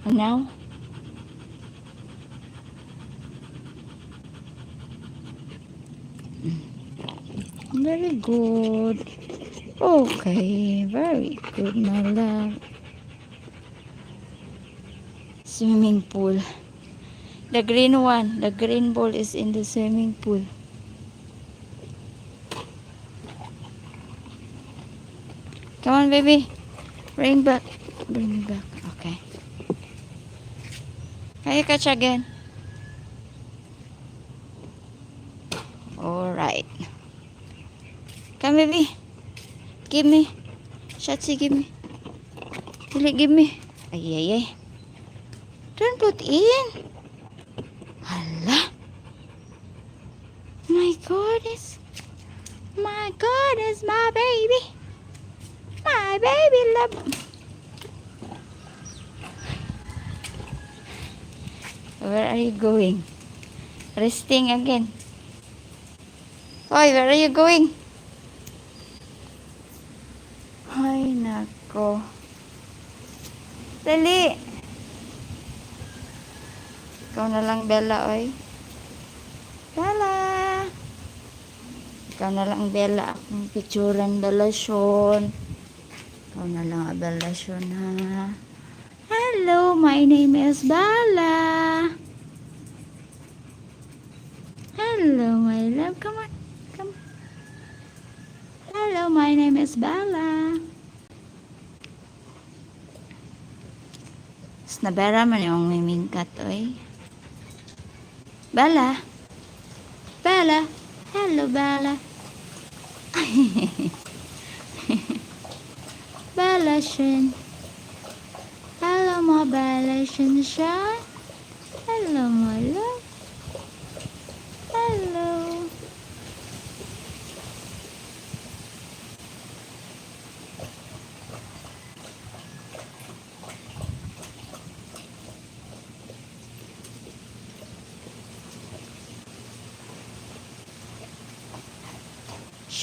And now? Very good. Okay, very good, my love. Swimming pool. The green one, the green ball is in the swimming pool. Come on, baby. Bring back. Bring me back. Okay. Can you catch again? Alright. Come, baby. Give me. Shatsi, give me. Dili, give me. Ay, ay, ay. Don't put in. Hala. My goodness. My goodness, my baby. My baby love. Where are you going? Resting again. Hoy, where are you going? Ay, nako. Dali. Ikaw na lang, Bella, oy. Bella. Ikaw na lang, Bella. Akong picturean, Belasyon. Ikaw na lang, Belasyon, ha? Hello, my name is Bella. Hello, my love. Come on. Come on. Hello, my name is Bella. Nabera man yung mimingkat, oy. Bella. Bella. Hello, Bella. Bella Shin. Hello, my Bella Shin Shin. Hello, my love. Hello.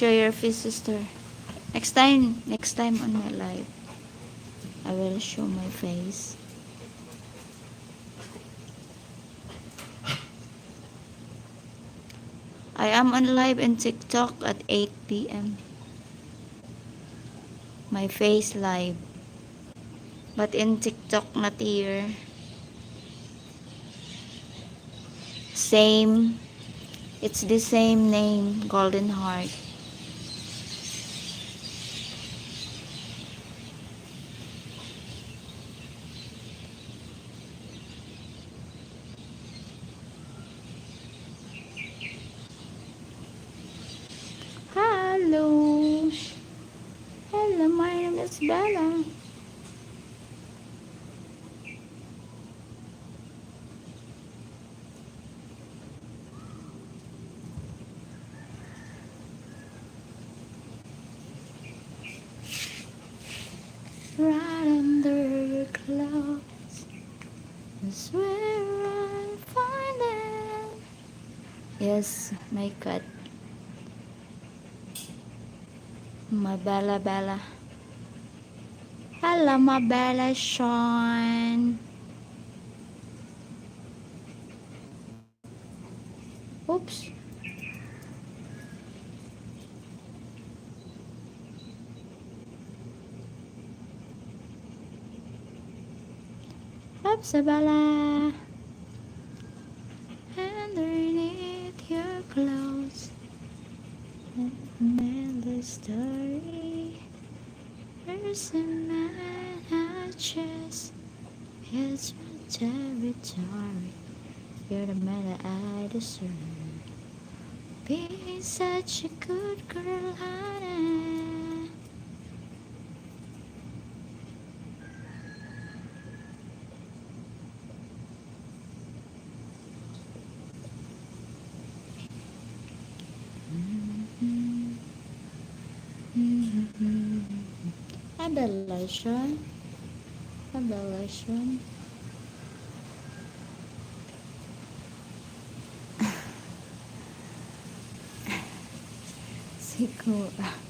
Show your face, sister. Next time on my live, I will show my face. I am on live in TikTok at 8 p.m. My face live. But in TikTok, not here. Same. It's the same name, Golden Heart. Hello. Hello, my name is Bella. Right under your clouds is where I find it. Yes, my cat. My Bella Bella. Hello, my Bella Sean. Oops. Oops, Bella. Underneath your clothes, and the story. There's a man I chase. It's my territory. You're the man that I deserve. Being such a good girl, honey. Abelation. Abelation. Siguro.